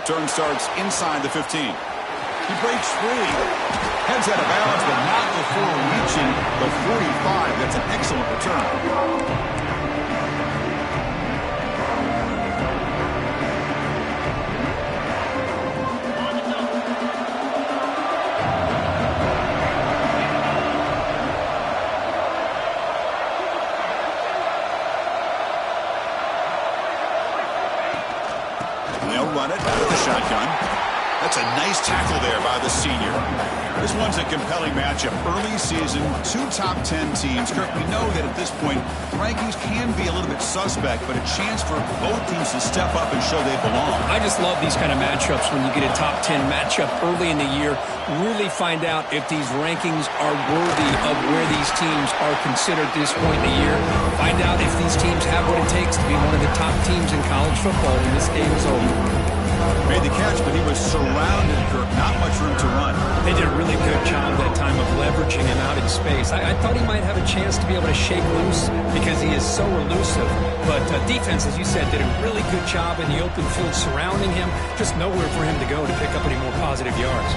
Turn starts inside the 15. He breaks free. Heads out of bounds, but not before reaching the 45. That's an excellent return. Run it out of the shotgun. That's a nice tackle there by the senior. This one's a compelling matchup. Early season, 2 top 10 teams. Kirk, we know that at this point, rankings can be a little bit suspect, but a chance for both teams to step up and show they belong. I just love these kind of matchups when you get a top 10 matchup early in the year. Really find out if these rankings are worthy of where these teams are considered at this point in the year. Find out if these teams have what it takes to be one of the top teams in college football when this game is over. Made the catch, but he was surrounded, Kirk. Not much room to run. They did a really good job that time of leveraging him out in space. I thought he might have a chance to be able to shake loose because he is so elusive. But defense, as you said, did a really good job in the open field surrounding him. Just nowhere for him to go to pick up any more positive yards.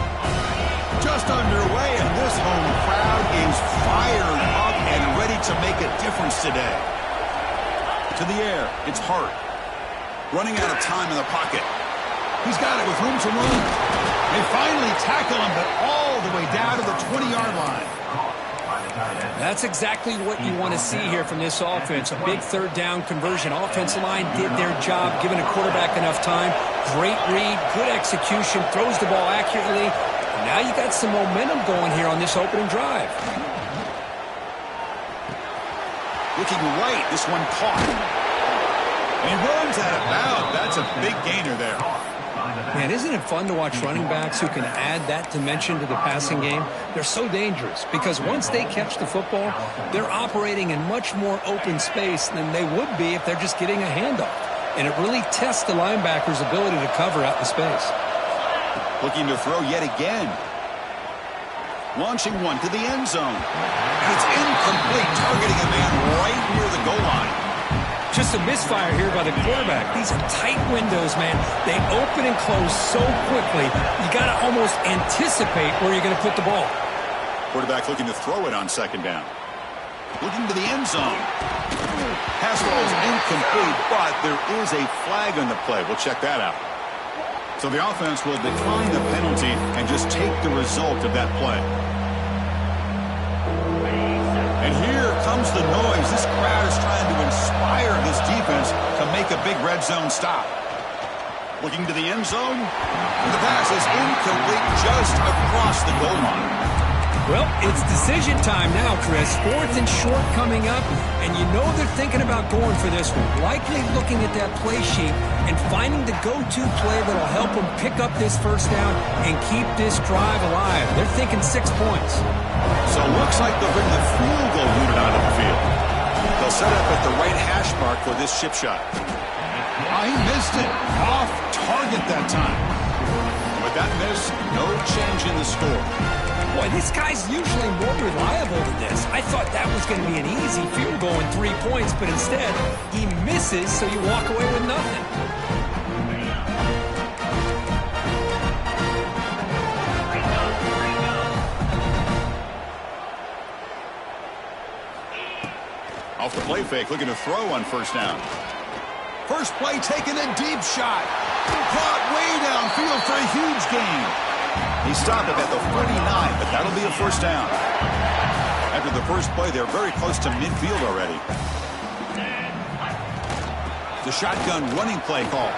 Just underway, and this home crowd is fired up and ready to make a difference today. To the air, it's Hart. Running out of time in the pocket. He's got it with room to run. They finally tackle him, but all the way down to the 20-yard line. That's exactly what you want to see here from this offense. A big third down conversion. Offensive line did their job, giving a quarterback enough time. Great read, good execution, throws the ball accurately. Now you got some momentum going here on this opening drive. Looking right, this one caught. And he runs out of bounds. That's a big gainer there. Man, isn't it fun to watch running backs who can add that dimension to the passing game? They're so dangerous because once they catch the football, they're operating in much more open space than they would be if they're just getting a handoff. And it really tests the linebacker's ability to cover out in space. Looking to throw yet again. Launching one to the end zone. And it's incomplete, targeting a man right near the goal line. Just a misfire here by the quarterback. These are tight windows, man. They open and close so quickly, you got to almost anticipate where you're going to put the ball. Quarterback looking to throw it on second down. Looking to the end zone. Pass ball is incomplete, but there is a flag on the play. We'll check that out. So the offense will decline the penalty and just take the result of that play. And here comes the noise. This crowd is trying to inspire this defense to make a big red zone stop. Looking to the end zone. The pass is incomplete just across the goal line. Well, it's decision time now, Chris. 4th and short coming up, and you know they're thinking about going for this one. Likely looking at that play sheet and finding the go-to play that'll help them pick up this first down and keep this drive alive. They're thinking 6 points. So it looks like they'll bring the field goal unit onto the field. They'll set up at the right hash mark for this chip shot. Oh, he missed it. Off target that time. With that miss, no change in the score. Boy, this guy's usually more reliable than this. I thought that was going to be an easy field goal and 3 points, but instead, he misses, so you walk away with nothing. Off the play fake, looking to throw on first down. First play, taking a deep shot. Caught way downfield for a huge gain. He stopped it at the 49, but that'll be a first down. After the first play, they're very close to midfield already. The shotgun running play call.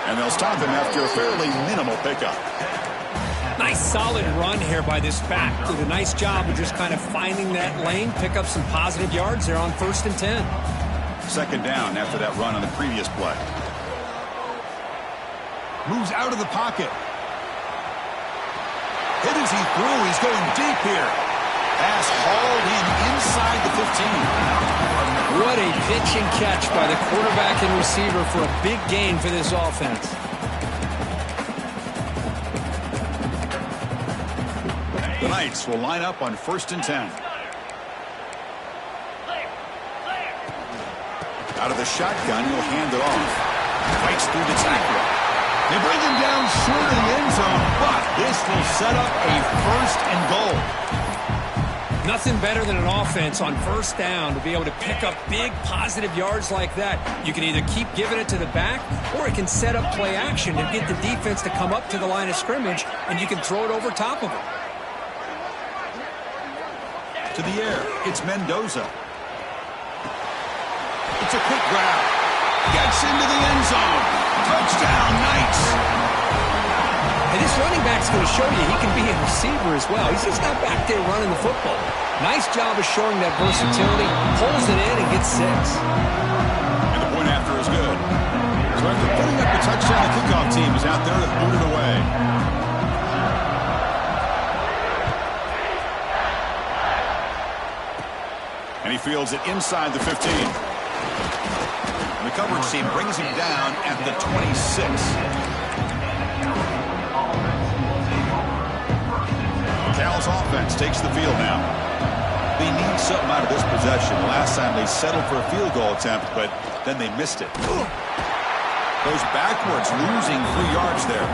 And they'll stop him after a fairly minimal pickup. Nice solid run here by this back. Did a nice job of just kind of finding that lane, pick up some positive yards there on 1st and 10. Second down after that run on the previous play. Moves out of the pocket. Hit as he threw. He's going deep here. Pass hauled in inside the 15. What a pitch and catch by the quarterback and receiver for a big gain for this offense. The Knights will line up on 1st and 10. Out of the shotgun, he'll hand it off. Fights through the tackle. They bring him down short of the end zone, but this will set up a 1st and goal. Nothing better than an offense on 1st down to be able to pick up big positive yards like that. You can either keep giving it to the back, or it can set up play action and get the defense to come up to the line of scrimmage, and you can throw it over top of them. To the air, it's Mendoza. It's a quick grab. Gets into the end zone. Touchdown, Knights. And this running back's going to show you he can be a receiver as well. He's just not back there running the football. Nice job of showing that versatility. Pulls it in and gets 6. And the point after is good. So after putting up the touchdown, the kickoff team is out there to boot it away. And he fields it inside the 15. And the coverage team brings him down at the 26. Cal's offense takes the field now. They need something out of this possession. Last time they settled for a field goal attempt, but then they missed it. Goes backwards, losing 3 yards there.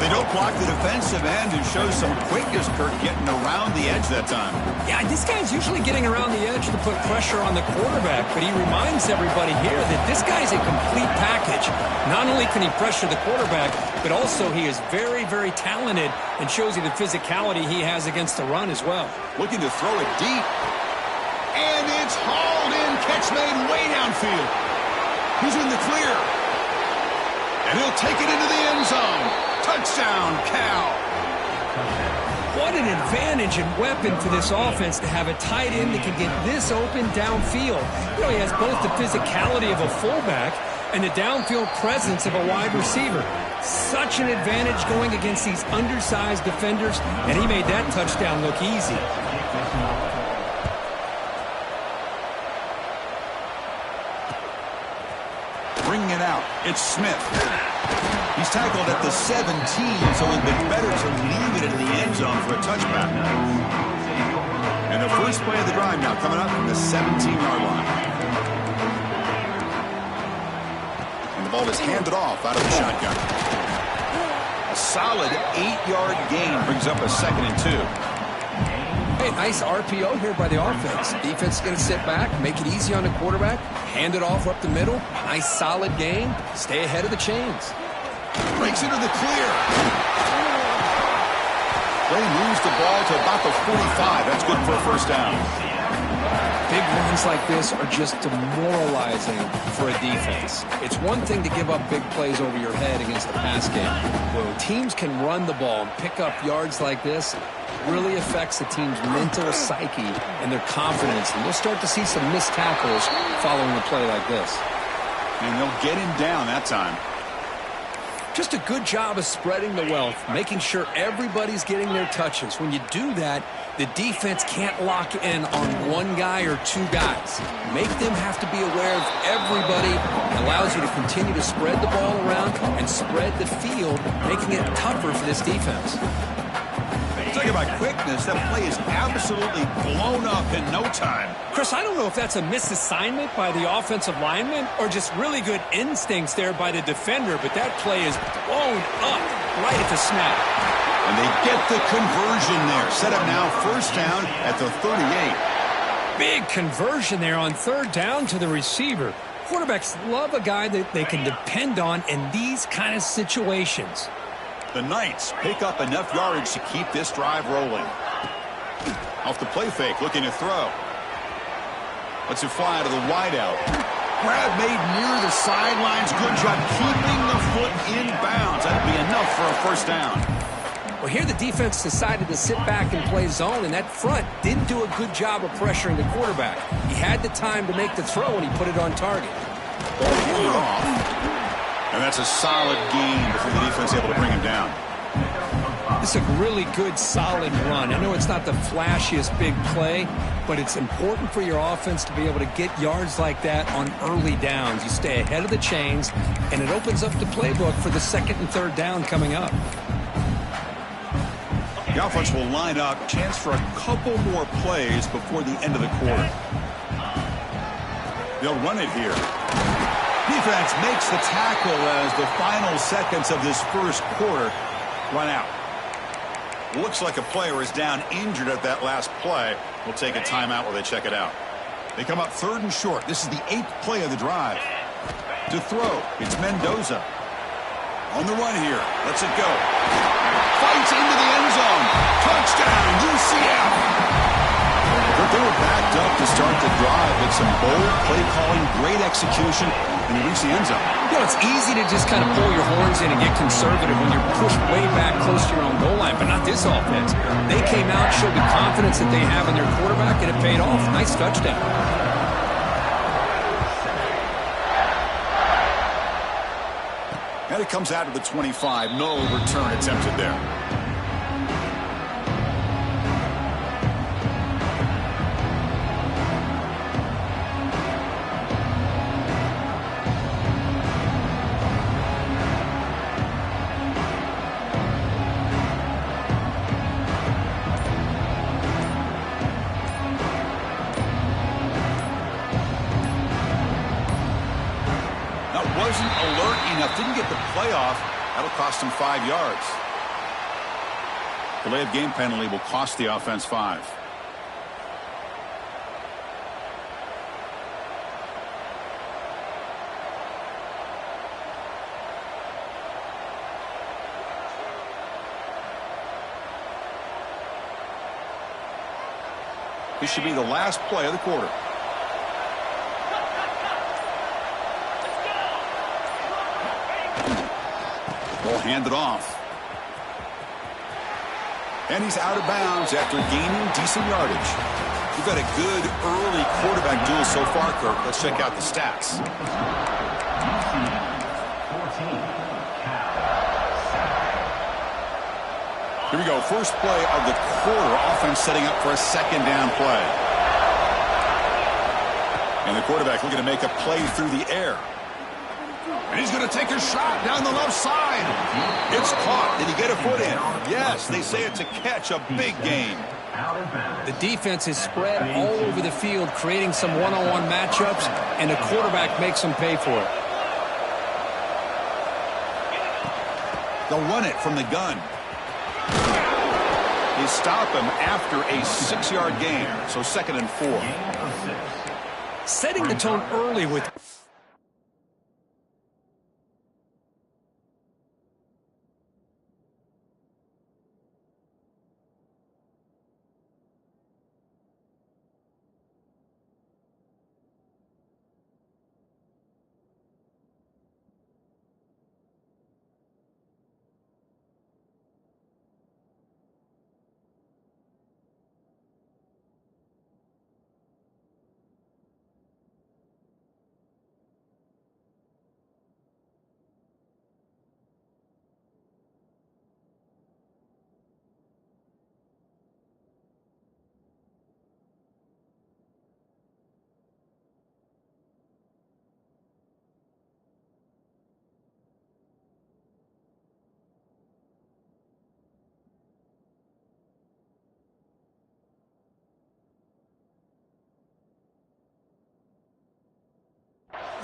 They don't block the defensive end, who shows some quickness, Kirk, getting around the edge that time. Yeah, this guy's usually getting around the edge to put pressure on the quarterback, but he reminds everybody here that this guy's a complete package. Not only can he pressure the quarterback, but also he is very, very talented and shows you the physicality he has against the run as well. Looking to throw it deep. And it's hauled in. Catch made way downfield. He's in the clear. And he'll take it into the end zone. Touchdown, Cal. What an advantage and weapon for this offense to have a tight end that can get this open downfield. You know, he has both the physicality of a fullback and the downfield presence of a wide receiver. Such an advantage going against these undersized defenders, and he made that touchdown look easy. Bringing it out, it's Smith. He's tackled at the 17, so it'd been better to leave it in the end zone for a touchback. And the first play of the drive now coming up from the 17-yard line. And the ball is handed off out of the shotgun. A solid 8-yard gain brings up a 2nd and 2. Hey, nice RPO here by the offense. Defense is going to sit back, make it easy on the quarterback, hand it off up the middle. Nice solid gain. Stay ahead of the chains. Breaks into the clear. They moves the ball to about the 45. That's good for a 1st down. Big runs like this are just demoralizing for a defense. It's one thing to give up big plays over your head against the pass game. When teams can run the ball and pick up yards like this, really affects the team's mental psyche and their confidence. And you'll start to see some missed tackles following a play like this. And they'll get him down that time. Just a good job of spreading the wealth, making sure everybody's getting their touches. When you do that, the defense can't lock in on one guy or 2 guys. Make them have to be aware of everybody. It allows you to continue to spread the ball around and spread the field, making it tougher for this defense. Talking about quickness, that play is absolutely blown up in no time. Chris, I don't know if that's a misassignment by the offensive lineman or just really good instincts there by the defender, but that play is blown up right at the snap. And they get the conversion there. Set up now 1st down at the 38. Big conversion there on 3rd down to the receiver. Quarterbacks love a guy that they can depend on in these kind of situations. The Knights pick up enough yardage to keep this drive rolling. Off the play fake, looking to throw. Lets it fly out of the wideout. Grab made near the sidelines. Good job keeping the foot in bounds. That'll be enough for a 1st down. Well, here the defense decided to sit back and play zone, and that front didn't do a good job of pressuring the quarterback. He had the time to make the throw, and he put it on target. Ball off. And that's a solid gain before the defense able to bring him down. This is a really good, solid run. I know it's not the flashiest big play, but it's important for your offense to be able to get yards like that on early downs. You stay ahead of the chains, and it opens up the playbook for the 2nd and 3rd down coming up. The offense will line up. Chance for a couple more plays before the end of the quarter. They'll run it here. Defense makes the tackle as the final seconds of this first quarter run out. Looks like a player is down injured at that last play. We'll take a timeout while they check it out. They come up 3rd and short. This is the 8th play of the drive. To throw, it's Mendoza. On the run here. Lets it go. Fights into the end zone. Touchdown, UCF. They were backed up to start the drive, but some bold play calling, great execution, and they reach the end zone. You know, it's easy to just kind of pull your horns in and get conservative when you're pushed way back close to your own goal line, but not this offense. They came out, showed the confidence that they have in their quarterback, and it paid off. Nice touchdown. And it comes out of the 25. No return attempted there. Wasn't alert enough, didn't get the playoff. That'll cost him 5 yards. Delay of game penalty will cost the offense 5. This should be the last play of the quarter. Ball handed off. And he's out of bounds after gaining decent yardage. We've got a good early quarterback duel so far, Kirk. Let's check out the stats. Here we go. First play of the quarter. Offense setting up for a 2nd down play. And the quarterback looking to make a play through the air. And he's going to take a shot down the left side. It's caught. Did he get a foot in? Yes, they say it's a catch, a big gain. The defense is spread all over the field, creating some one-on-one matchups, and the quarterback makes them pay for it. They'll run it from the gun. They stop him after a 6-yard gain, so 2nd and 4. Setting the tone early with...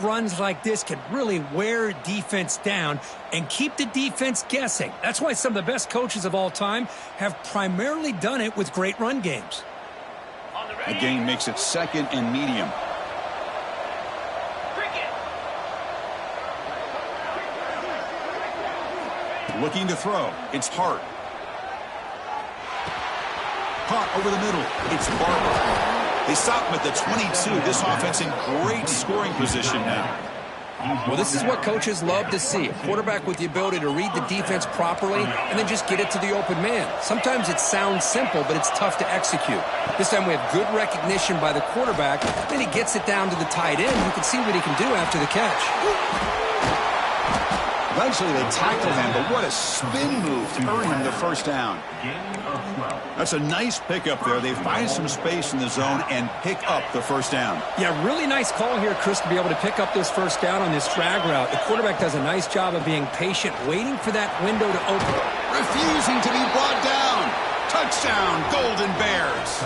Runs like this can really wear defense down and keep the defense guessing. That's why some of the best coaches of all time have primarily done it with great run games. A gain makes it 2nd and medium. Looking to throw. It's Hart. Caught over the middle. It's Barber. They stop him at the 22. This offense in great scoring position now. Well, this is what coaches love to see. A quarterback with the ability to read the defense properly and then just get it to the open man. Sometimes it sounds simple, but it's tough to execute. This time we have good recognition by the quarterback. Then he gets it down to the tight end. You can see what he can do after the catch. Eventually they tackle him, but what a spin move to earn him the 1st down. That's a nice pickup there. They find some space in the zone and pick up the 1st down. Yeah, really nice call here, Chris, to be able to pick up this 1st down on this drag route. The quarterback does a nice job of being patient, waiting for that window to open. Refusing to be brought down. Touchdown, Golden Bears.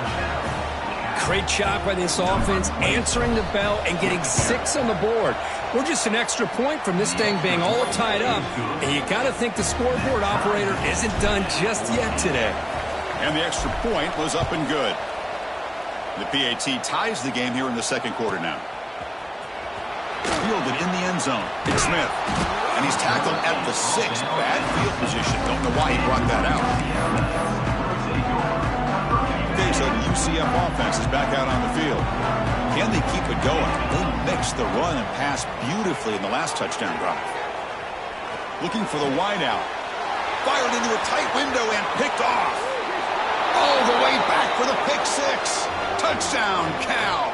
Great job by this offense, answering the bell and getting 6 on the board. We're just an extra point from this thing being all tied up, and you got to think the scoreboard operator isn't done just yet today. And the extra point was up and good. The PAT ties the game here in the second quarter now. Fielded in the end zone. It's Smith. And he's tackled at the 6. Bad field position. Don't know why he brought that out. Okay, so the UCF offense is back out on the field. Can they keep it going? They mixed the run and pass beautifully in the last touchdown drive. Looking for the wideout. Fired into a tight window and picked off. All the way back for the pick 6. Touchdown, Cal.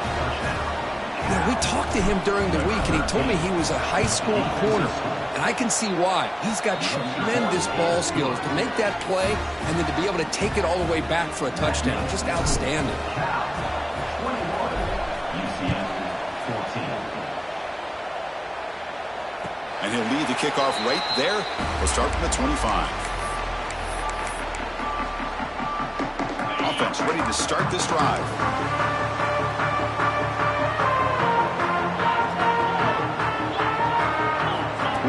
Yeah, we talked to him during the week, and he told me he was a high school corner. And I can see why. He's got tremendous ball skills to make that play and then to be able to take it all the way back for a touchdown. Just outstanding. And he'll lead the kickoff right there. We'll start from the 25. Offense ready to start this drive.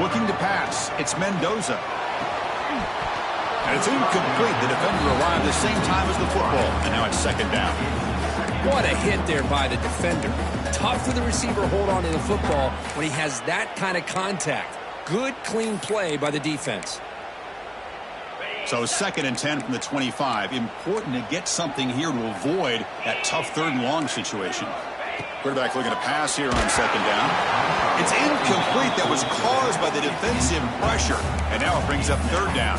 Looking to pass. It's Mendoza. And it's incomplete. The defender arrived the same time as the football. And now it's second down. What a hit there by the defender. Tough for the receiver to hold on to the football when he has that kind of contact. Good, clean play by the defense. So 2nd and 10 from the 25. Important to get something here to avoid that tough 3rd and long situation. Quarterback looking to pass here on 2nd down. It's incomplete. That was caused by the defensive pressure. And now it brings up 3rd down.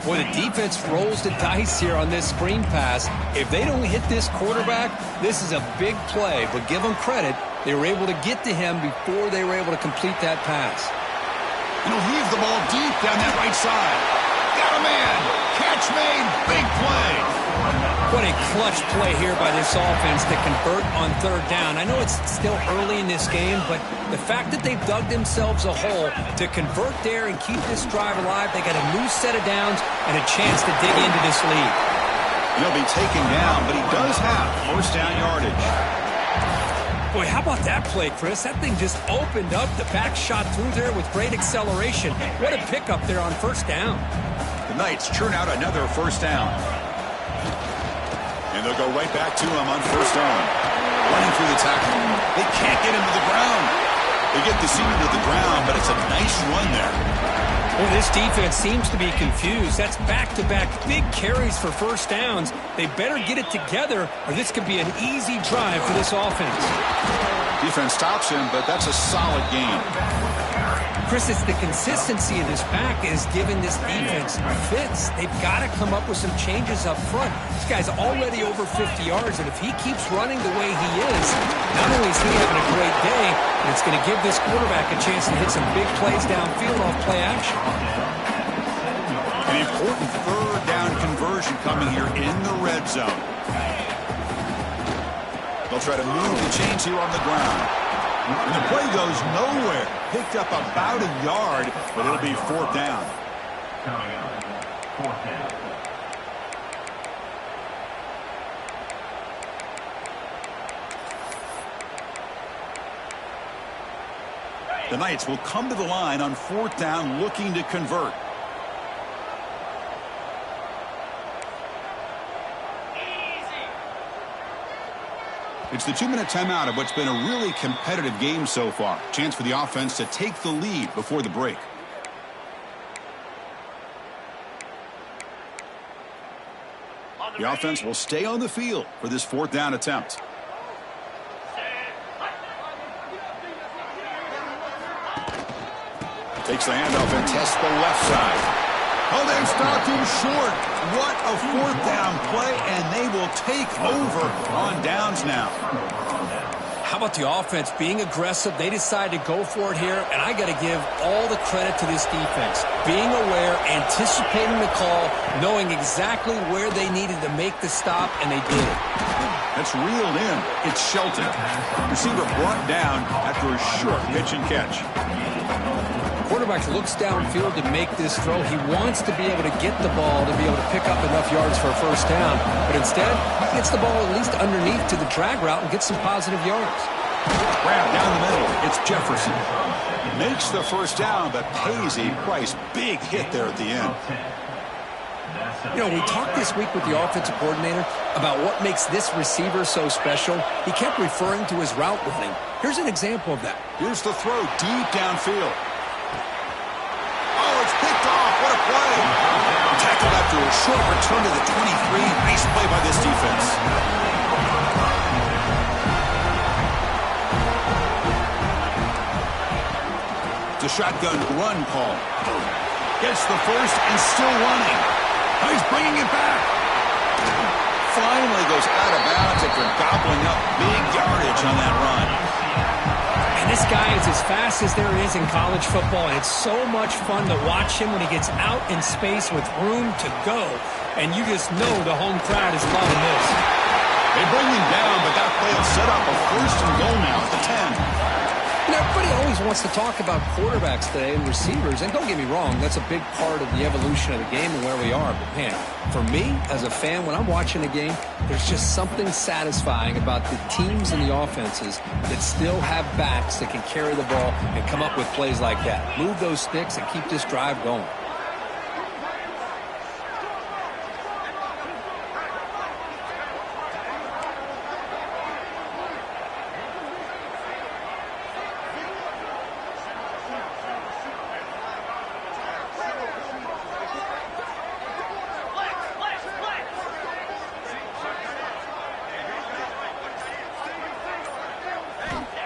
Boy, the defense rolls the dice here on this screen pass. If they don't hit this quarterback, this is a big play. But give them credit. They were able to get to him before they were able to complete that pass. And he'll heave the ball deep down that right side. Got a man. Catch made. Big play. What a clutch play here by this offense to convert on 3rd down. I know it's still early in this game, but the fact that they've dug themselves a hole to convert there and keep this drive alive, they got a new set of downs and a chance to dig into this lead. He'll be taken down, but he does have 1st down yardage. Boy, how about that play, Chris? That thing just opened up. The back shot through there with great acceleration. What a pickup there on 1st down. The Knights churn out another 1st down. And they'll go right back to him on 1st down. Running through the tackle. They can't get him to the ground. They get the senior to the ground, but it's a nice run there. Well, this defense seems to be confused. That's back-to-back big carries for 1st downs. They better get it together, or this could be an easy drive for this offense. Defense stops him, but that's a solid gain. Chris, it's the consistency of this back is giving this defense fits. They've got to come up with some changes up front. This guy's already over 50 yards, and if he keeps running the way he is, not only is he having a great day, but it's going to give this quarterback a chance to hit some big plays downfield off play action. An important 3rd down conversion coming here in the red zone. They'll try to move the chains here on the ground. And the play goes nowhere. Picked up about a yard, but it'll be 4th down. The Knights will come to the line on 4th down looking to convert. It's the 2-minute timeout of what's been a really competitive game so far. Chance for the offense to take the lead before the break. The offense will stay on the field for this 4th down attempt. Takes the handoff and tests the left side. Oh, they've stopped him short. What a 4th down play, and they will take over on downs now. How about the offense being aggressive? They decided to go for it here, and I got to give all the credit to this defense. Being aware, anticipating the call, knowing exactly where they needed to make the stop, and they did it. That's reeled in. It's Shelton. Receiver brought down after a short pitch and catch. quarterback looks downfield to make this throw. He wants to be able to get the ball to be able to pick up enough yards for a first down. But instead, he gets the ball at least underneath to the drag route and gets some positive yards. Grab down the middle. It's Jefferson. Makes the first down, but pays a price. Big hit there at the end. You know, we talked this week with the offensive coordinator about what makes this receiver so special. He kept referring to his route running. Here's an example of that. Here's the throw deep downfield. Oh, it's picked off. What a play. Tackled after a short return to the 23. Nice play by this defense. The shotgun run call. Gets the first and still running. Oh, he's bringing it back. Finally goes out of bounds after gobbling up big yardage on that run. And this guy is as fast as there is in college football, and it's so much fun to watch him when he gets out in space with room to go. And you just know the home crowd is loving this. They bring him down, but that play will set up a first and goal now at the 10. You know, everybody always wants to talk about quarterbacks today and receivers, and don't get me wrong, that's a big part of the evolution of the game and where we are. But, man, for me, as a fan, when I'm watching a game, there's just something satisfying about the teams and the offenses that still have backs that can carry the ball and come up with plays like that. Move those sticks and keep this drive going.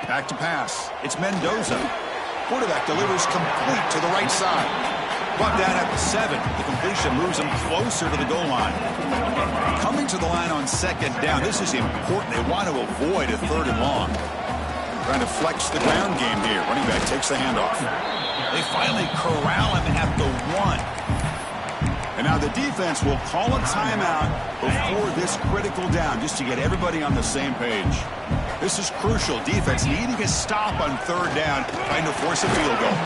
Back to pass. It's Mendoza. Quarterback delivers complete to the right side. Brought down at the 7. The completion moves him closer to the goal line. Coming to the line on second down. This is important. They want to avoid a third and long. Trying to flex the ground game here. Running back takes the handoff. They finally corral him at the 1. And now the defense will call a timeout before this critical down just to get everybody on the same page. This is crucial. Defense needing a stop on third down, trying to force a field goal.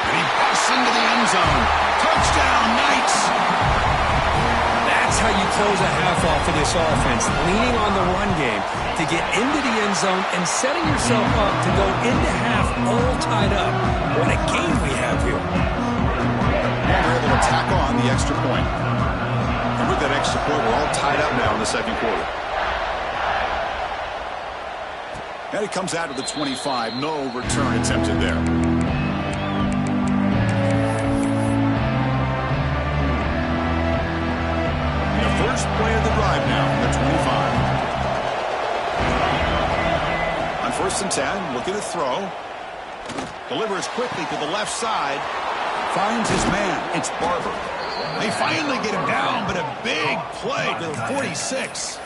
And he busts into the end zone. Touchdown, Knights! That's how you close a half off of this offense, leaning on the run game to get into the end zone and setting yourself up to go into half all tied up. What a game we have here. And we're able to tack on the extra point. And with that extra point, we're all tied up now in the second quarter. And it comes out to the 25. No return attempted there. The first play of the drive now, the 25. On first and 10, looking to throw. Delivers quickly to the left side. Finds his man. It's Barber. They finally get him down, but a big play to the 46.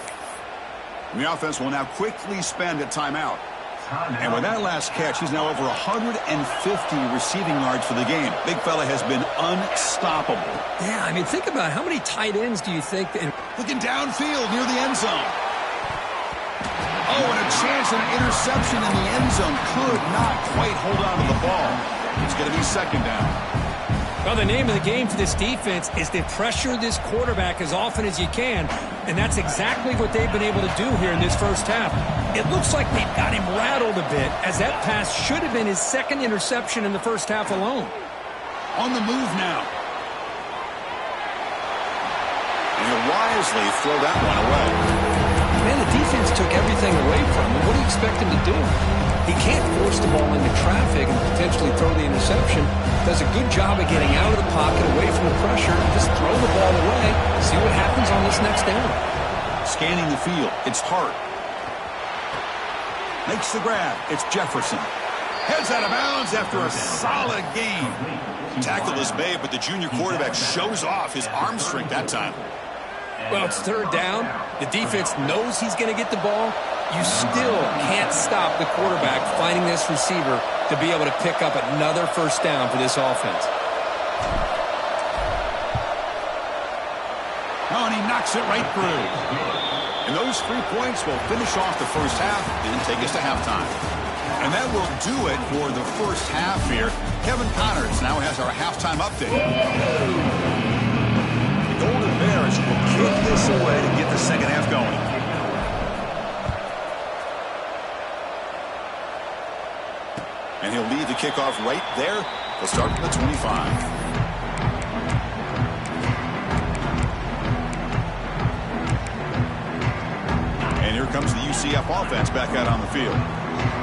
And the offense will now quickly spend a timeout. And with that last catch, he's now over 150 receiving yards for the game. Big fella has been unstoppable. Yeah, I mean, think about it. How many tight ends do you think? Looking downfield near the end zone. Oh, and a chance at an interception in the end zone. Could not quite hold on to the ball. It's going to be second down. Well, the name of the game for this defense is to pressure this quarterback as often as you can, and that's exactly what they've been able to do here in this first half. It looks like they've got him rattled a bit, as that pass should have been his second interception in the first half alone. On the move now. And he'll wisely throw that one away. Man, the defense took everything away from him. What do you expect him to do? He can't force the ball into traffic and potentially throw the interception. Does a good job of getting out of the pocket, away from the pressure, and just throw the ball away. See what happens on this next down. Scanning the field. It's Hart. Makes the grab. It's Jefferson. Heads out of bounds after a solid game. Tackle is made, but the junior quarterback shows off his arm strength that time. Well, it's third down. The defense knows he's going to get the ball. You still can't stop the quarterback finding this receiver to be able to pick up another first down for this offense. Oh, and he knocks it right through. And those 3 points will finish off the first half and take us to halftime. And that will do it for the first half here. Kevin Connors now has our halftime update. The Golden Bears will kick this away to get the second half going. And he'll lead the kickoff right there. They'll start from the 25. And here comes the UCF offense back out on the field.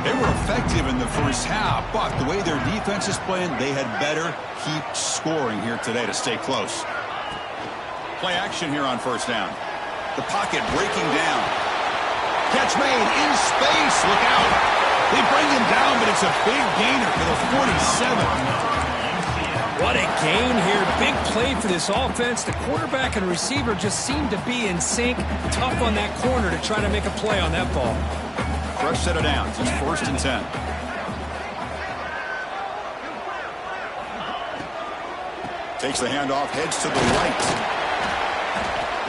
They were effective in the first half, but the way their defense is playing, they had better keep scoring here today to stay close. Play action here on first down. The pocket breaking down. Catch made in space. Look out. They bring him down, but it's a big gainer for the 47. What a gain here. Big play for this offense. The quarterback and receiver just seem to be in sync. Tough on that corner to try to make a play on that ball. Fresh set of downs. It's 1st and 10. Takes the handoff, heads to the right.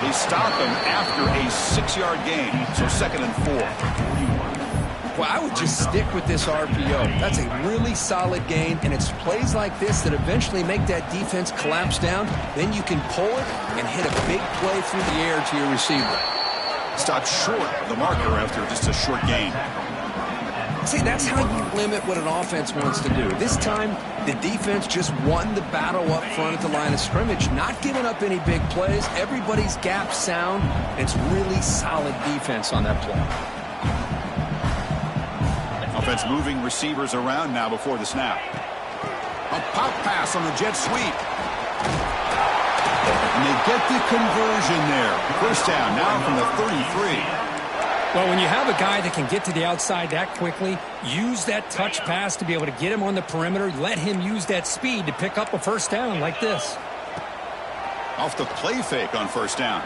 They stop him after a 6-yard gain, so 2nd and 4. Well, I would just stick with this RPO. That's a really solid gain, and it's plays like this that eventually make that defense collapse down. Then you can pull it and hit a big play through the air to your receiver. Stopped short of the marker after just a short gain. See, that's how you limit what an offense wants to do. This time, the defense just won the battle up front at the line of scrimmage, not giving up any big plays. Everybody's gap sound. It's really solid defense on that play. Offense moving receivers around now before the snap. A pop pass on the jet sweep. And they get the conversion there. First down now from the 33. Well, when you have a guy that can get to the outside that quickly, use that touch pass to be able to get him on the perimeter, let him use that speed to pick up a first down like this. Off the play fake on first down.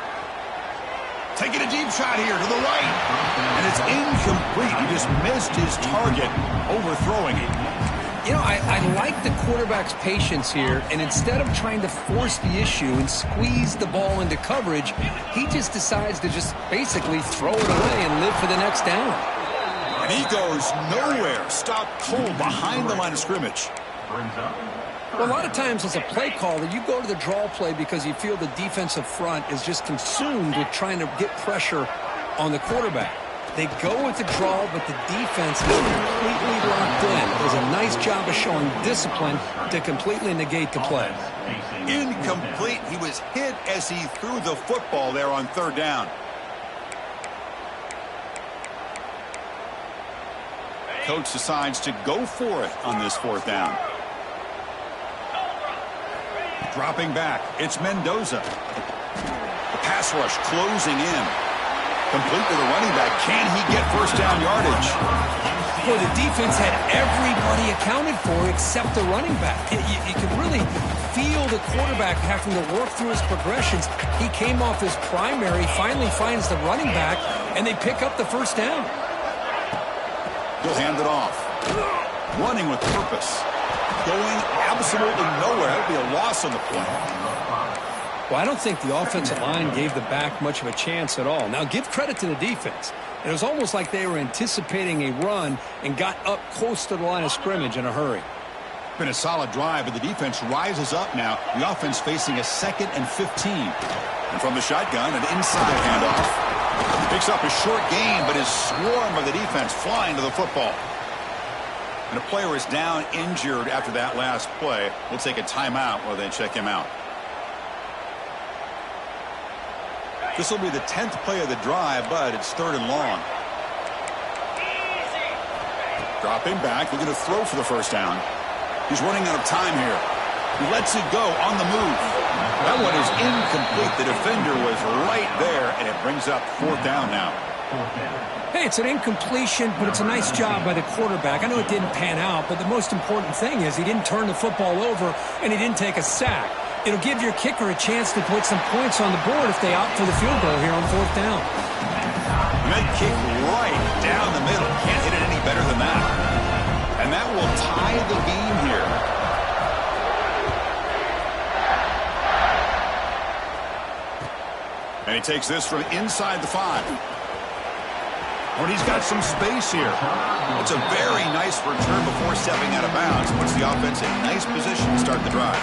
Taking a deep shot here to the right. And it's incomplete. He just missed his target, overthrowing it. You know, I like the quarterback's patience here, and instead of trying to force the issue and squeeze the ball into coverage, he just decides to just basically throw it away and live for the next down. And he goes nowhere. Stop cold behind the line of scrimmage. Well, a lot of times as a play caller, you go to the draw play because you feel the defensive front is just consumed with trying to get pressure on the quarterback. They go with the draw, but the defense is completely locked in. Does a nice job of showing discipline to completely negate the play. Incomplete. He was hit as he threw the football there on third down. Coach decides to go for it on this fourth down. Dropping back, it's Mendoza. The pass rush closing in. Complete with a running back. Can he get first down yardage? Boy, the defense had everybody accounted for except the running back. You could really feel the quarterback having to work through his progressions. He came off his primary, finally finds the running back, and they pick up the first down. He'll hand it off. Running with purpose. Going absolutely nowhere. That would be a loss on the play. Well, I don't think the offensive line gave the back much of a chance at all. Now, give credit to the defense. It was almost like they were anticipating a run and got up close to the line of scrimmage in a hurry. Been a solid drive, but the defense rises up now. The offense facing a 2nd and 15. And from the shotgun, an inside handoff. Picks up a short gain, but his swarm of the defense flying to the football. And a player is down injured after that last play. We'll take a timeout while they check him out. This will be the 10th play of the drive, but it's 3rd and long. Dropping back, looking to throw for the first down. He's running out of time here. He lets it go on the move. That one is incomplete. The defender was right there, and it brings up 4th down now. Hey, it's an incompletion, but it's a nice job by the quarterback. I know it didn't pan out, but the most important thing is he didn't turn the football over, and he didn't take a sack. It'll give your kicker a chance to put some points on the board if they opt for the field goal here on 4th down. Good kick right down the middle. Can't hit it any better than that. And that will tie the game here. And he takes this from inside the 5. When he's got some space here. It's a very nice return before stepping out of bounds. Puts the offense in nice position to start the drive.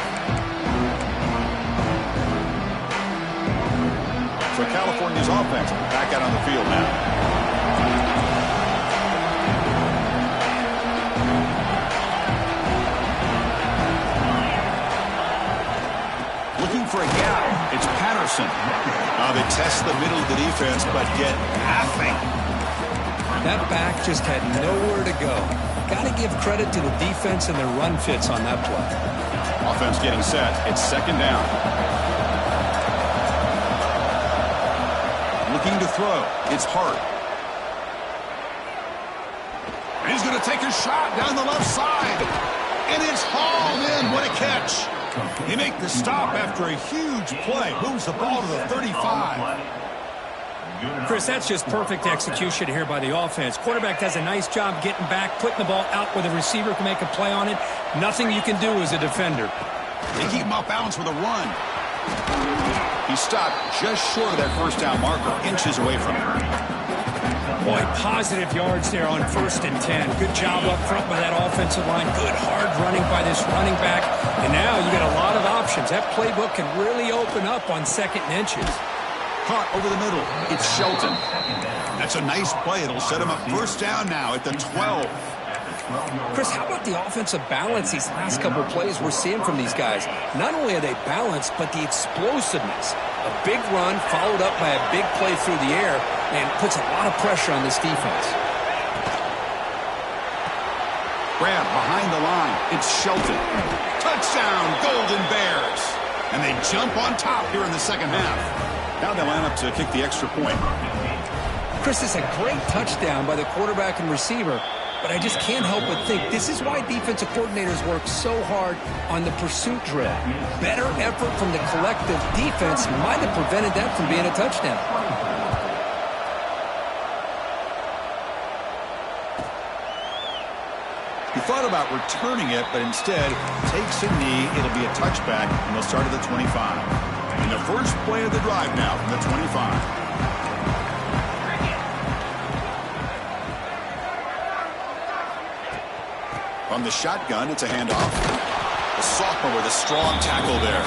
So California's offense back out on the field now. For a gap, it's Patterson. They test the middle of the defense, but get nothing. That back just had nowhere to go. Got to give credit to the defense and their run fits on that play. Offense getting set. It's second down. Looking to throw. It's Hart. He's going to take a shot down the left side. And it's hauled in. What a catch. He make the stop after a huge play. Moves the ball to the 35. Chris, that's just perfect execution here by the offense. Quarterback does a nice job getting back, putting the ball out where the receiver can make a play on it. Nothing you can do as a defender. They keep him off balance with a run. He stopped just short of that first down marker, inches away from it. Boy, positive yards there on 1st and 10. Good job up front by that offensive line. Good hard running by this running back. And now you got a lot of options. That playbook can really open up on 2nd and inches. Caught over the middle. It's Shelton. That's a nice play. It'll set him up first down now at the 12. Chris, how about the offensive balance these last couple of plays we're seeing from these guys? Not only are they balanced, but the explosiveness. A big run followed up by a big play through the air and puts a lot of pressure on this defense. Grab behind the line. It's Shelton. Touchdown, Golden Bears. And they jump on top here in the second half. Now they line up to kick the extra point. Chris, it's a great touchdown by the quarterback and receiver, but I just can't help but think this is why defensive coordinators work so hard on the pursuit drill. Better effort from the collective defense might have prevented that from being a touchdown. He thought about returning it, but instead takes a knee. It'll be a touchback, and they'll start at the 25. And the first play of the drive now from the 25. From the shotgun, it's a handoff. The sophomore with a strong tackle there.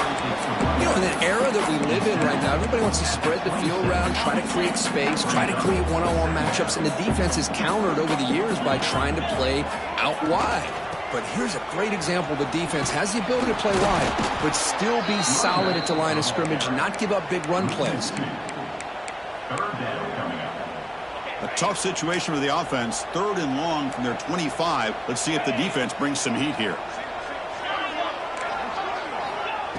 You know, in the era that we live in right now, everybody wants to spread the field around, try to create space, try to create one-on-one matchups, and the defense is countered over the years by trying to play out wide. But here's a great example. The defense has the ability to play wide, but still be solid at the line of scrimmage, not give up big run plays. A tough situation for the offense. 3rd and long from their 25. Let's see if the defense brings some heat here.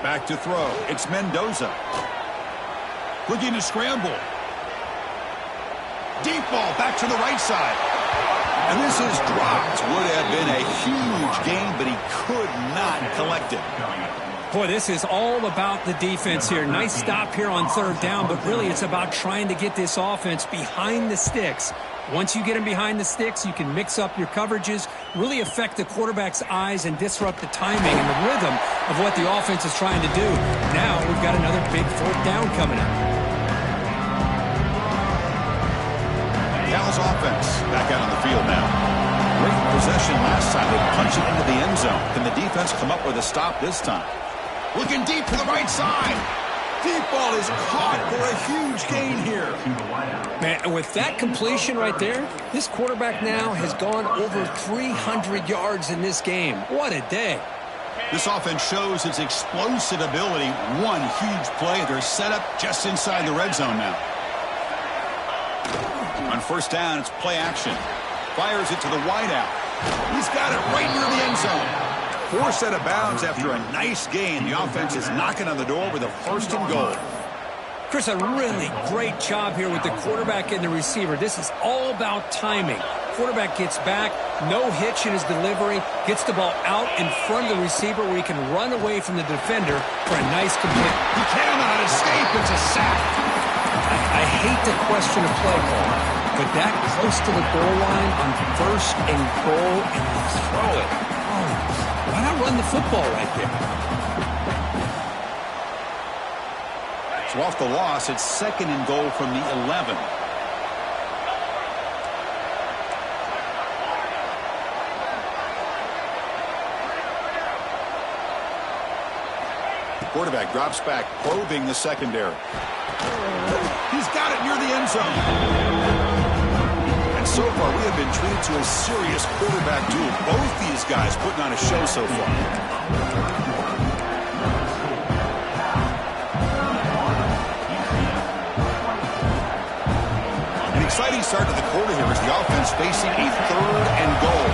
Back to throw. It's Mendoza. Looking to scramble. Deep ball back to the right side. And this is dropped. Would have been a huge gain, but he could not collect it. Boy, this is all about the defense here. Nice stop here on 3rd down, but really it's about trying to get this offense behind the sticks. Once you get them behind the sticks, you can mix up your coverages, really affect the quarterback's eyes and disrupt the timing and the rhythm of what the offense is trying to do. Now we've got another big 4th down coming up. Cal's offense back out on the field now. Great possession last time. They punch it into the end zone. Can the defense come up with a stop this time? Looking deep to the right side. Deep ball is caught for a huge gain here. Man, with that completion right there, this quarterback now has gone over 300 yards in this game. What a day. This offense shows its explosive ability. One huge play. They're set up just inside the red zone now. On 1st down, it's play action. Fires it to the wideout. He's got it right near the end zone. Forced out of bounds after a nice gain. The offense is knocking on the door with a 1st and goal. Chris, a really great job here with the quarterback and the receiver. This is all about timing. Quarterback gets back, no hitch in his delivery, gets the ball out in front of the receiver where he can run away from the defender for a nice complete. He cannot escape. It's a sack. I hate to question a play call, but that close to the goal line on 1st and goal, and you throw it. Oh, why not run the football right there? So off the loss, it's 2nd and goal from the 11. quarterback drops back, probing the secondary. He's got it near the end zone. And so far, we have been treated to a serious quarterback duel. Both these guys putting on a show so far. An exciting start to the quarter here as the offense facing a 3rd and goal.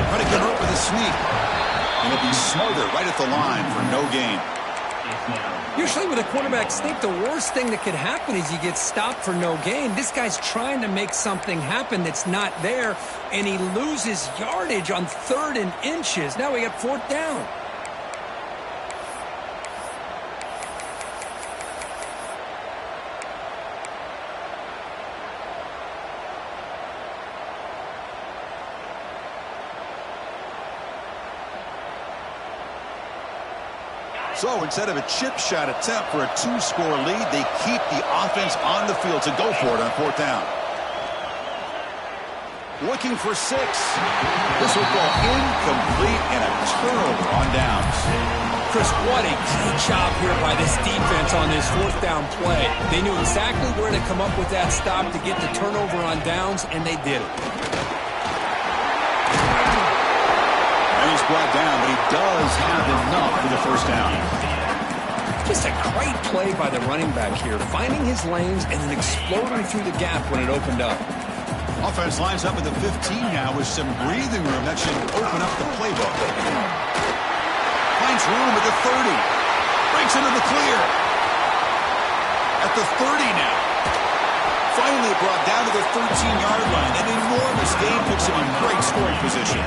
Trying to get up with a sneak. And it'll be smothered right at the line for no gain. Usually with a quarterback sneak, the worst thing that could happen is you get stopped for no gain. This guy's trying to make something happen that's not there, and he loses yardage on 3rd and inches. Now we got 4th down. So instead of a chip shot attempt for a 2-score lead, they keep the offense on the field to go for it on 4th down. Looking for 6. This will go incomplete and a turnover on downs. Chris, what a great job here by this defense on this 4th down play. They knew exactly where to come up with that stop to get the turnover on downs, and they did it. He's brought down, but he does have enough for the 1st down. Just a great play by the running back here, finding his lanes and then exploding through the gap when it opened up. Offense lines up at the 15 now with some breathing room. That should open up the playbook. Finds room at the 30. Breaks into the clear. At the 30 now. Finally brought down to the 13-yard line. An enormous gain puts him in great scoring position.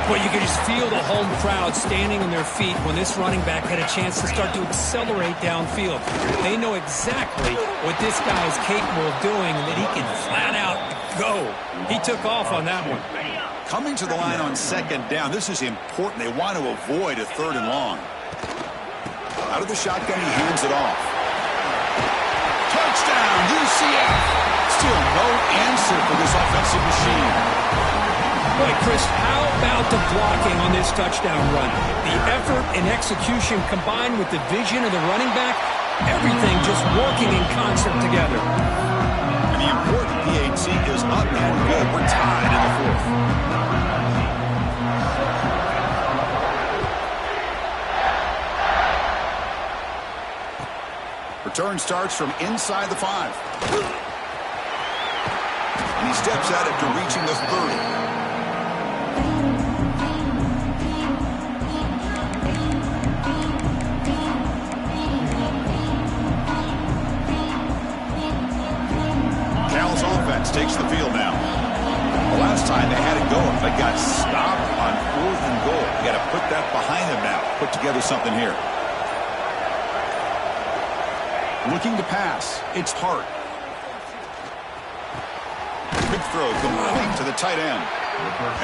Well, you could just feel the home crowd standing on their feet when this running back had a chance to start to accelerate downfield. They know exactly what this guy is capable of doing and that he can flat out go. He took off on that one. Coming to the line on 2nd down, this is important. They want to avoid a 3rd and long. Out of the shotgun, he hands it off. Touchdown, UCF. Still no answer for this offensive machine. Boy, Chris, how about the blocking on this touchdown run? The effort and execution combined with the vision of the running back, everything just working in concert together. And the important PAT is up and good. We're tied in the 4th. Return starts from inside the 5. And he steps out after reaching the 30. Takes the field now. The last time they had it going, they got stopped on 4th and goal. They got to put that behind them now. Put together something here. Looking to pass. It's Hart. Big throw complete to the tight end.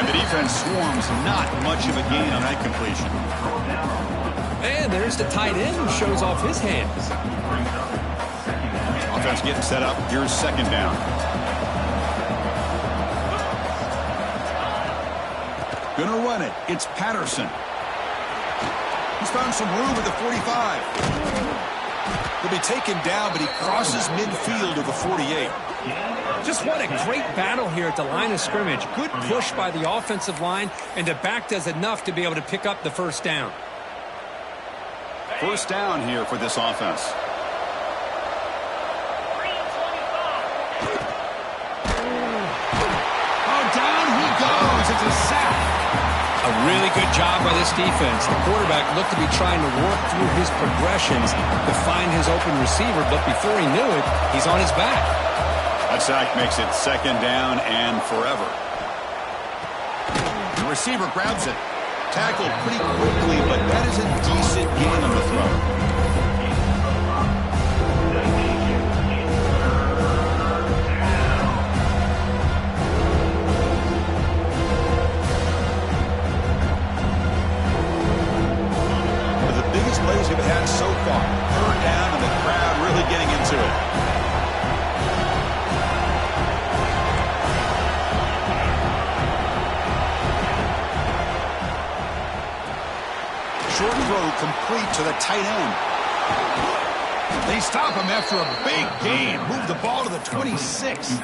And the defense swarms. Not much of a gain on that completion. And there's the tight end who shows off his hands. Offense getting set up. Here's 2nd down. Gonna run it. It's Patterson. He's found some room at the 45. He'll be taken down, but he crosses midfield to the 48. Just what a great battle here at the line of scrimmage. Good push by the offensive line, and the back does enough to be able to pick up the 1st down. 1st down here for this offense. Oh, down he goes. It's a sack. A really good job by this defense. The quarterback looked to be trying to work through his progressions to find his open receiver, but before he knew it, he's on his back. That sack makes it 2nd down and forever. The receiver grabs it. Tackled pretty quickly, but that is a decent gain on the throw. Plays we've had so far. 3rd down and the crowd really getting into it. Short throw complete to the tight end. They stop him after a big gain. Move the ball to the 26.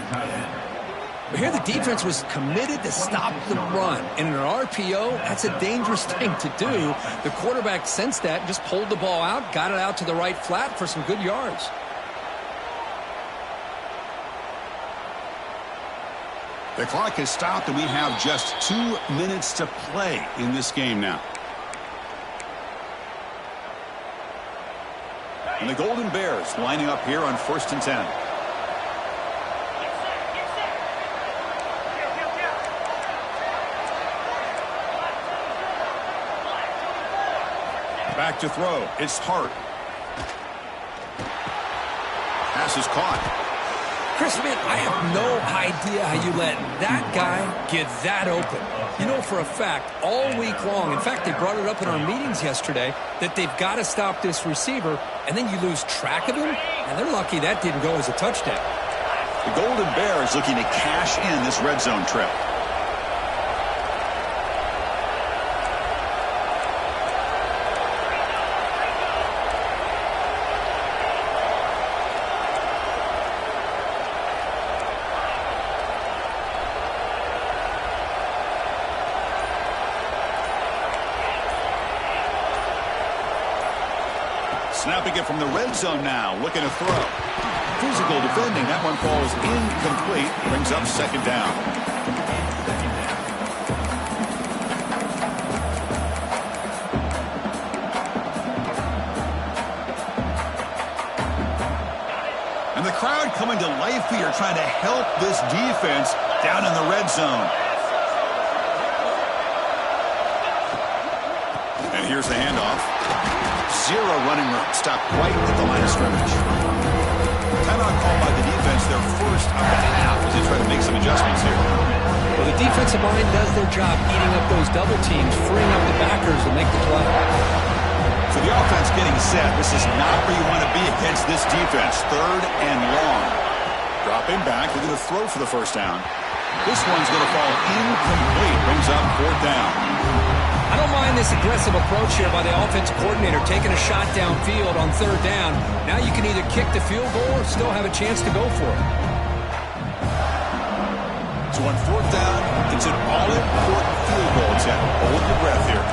Here the defense was committed to stop the run. And in an RPO, that's a dangerous thing to do. The quarterback sensed that and just pulled the ball out, got it out to the right flat for some good yards. The clock has stopped, and we have just 2 minutes to play in this game now. And the Golden Bears lining up here on 1st and 10. Back to throw. It's Hart. Pass is caught. Chris, man, I have no idea how you let that guy get that open. You know for a fact, all week long, in fact, they brought it up in our meetings yesterday, that they've got to stop this receiver, and then you lose track of him, and they're lucky that didn't go as a touchdown. The Golden Bears looking to cash in this red zone trip. Snapping it from the red zone now, looking to throw. Physical defending, that one falls incomplete, brings up 2nd down. And the crowd coming to life here, trying to help this defense down in the red zone. And here's the handoff. Zero running room. Stopped right at the line of scrimmage. Timeout called by the defense, their first of the half, as they try to make some adjustments here. Well, the defensive line does their job eating up those double teams, freeing up the backers to make the play. So the offense getting set. This is not where you want to be against this defense. 3rd and long. Dropping back. They're going to throw for the 1st down. This one's going to fall incomplete. Brings up 4th down. I don't mind this aggressive approach here by the offensive coordinator, taking a shot downfield on 3rd down. Now you can either kick the field goal or still have a chance to go for it. So on 4th down, it's an all-important field goal attempt. Hold your breath here.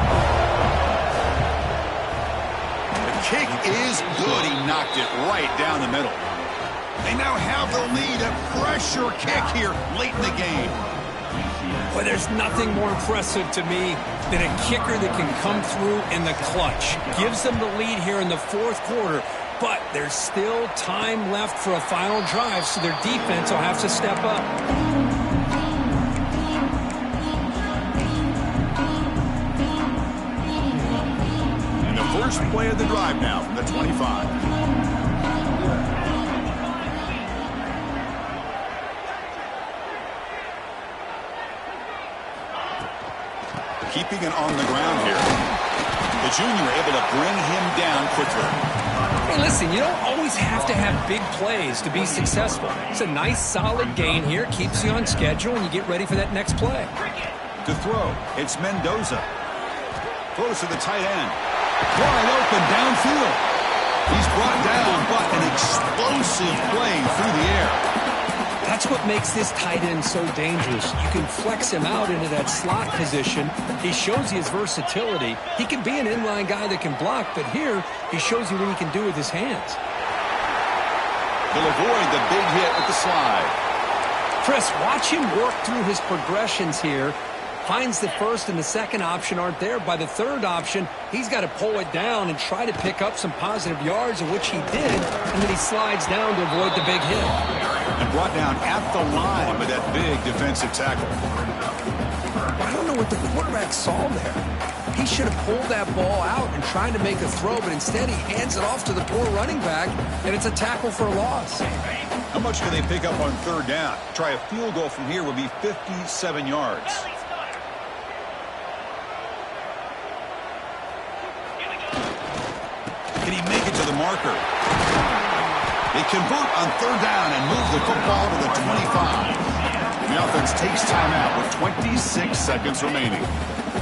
The kick is good. He knocked it right down the middle. They now have the lead. A pressure kick here late in the game. But there's nothing more impressive to me than a kicker that can come through in the clutch. Gives them the lead here in the 4th quarter, but there's still time left for a final drive, so their defense will have to step up. And the first play of the drive now from the 25. Keeping it on the ground here. The junior able to bring him down quickly. Hey, listen, you don't always have to have big plays to be successful. It's a nice, solid gain here. Keeps you on schedule, and you get ready for that next play. To throw, it's Mendoza. Throws to the tight end. Wide open downfield. He's brought down, but an explosive play through the air. That's what makes this tight end so dangerous. You can flex him out into that slot position. He shows you his versatility. He can be an inline guy that can block, but here he shows you what he can do with his hands. He'll avoid the big hit with the slide. Chris, watch him work through his progressions here. Finds the 1st and the 2nd option aren't there. By the 3rd option, he's got to pull it down and try to pick up some positive yards, of which he did, and then he slides down to avoid the big hit. And brought down at the line with that big defensive tackle. I don't know what the quarterback saw there. He should have pulled that ball out and tried to make a throw, but instead he hands it off to the poor running back, and it's a tackle for a loss. How much can they pick up on 3rd down? Try a field goal from here would be 57 yards. Can he make it to the marker? They convert on 3rd down and move the football to the 25. And the offense takes timeout with 26 seconds remaining.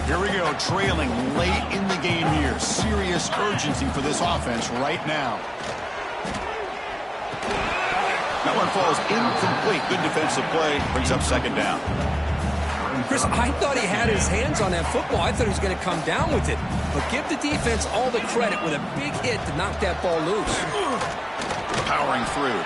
Here we go, trailing late in the game here. Serious urgency for this offense right now. That one falls incomplete. Good defensive play. Brings up second down. Chris, I thought he had his hands on that football. I thought he was going to come down with it. But give the defense all the credit with a big hit to knock that ball loose. Powering through.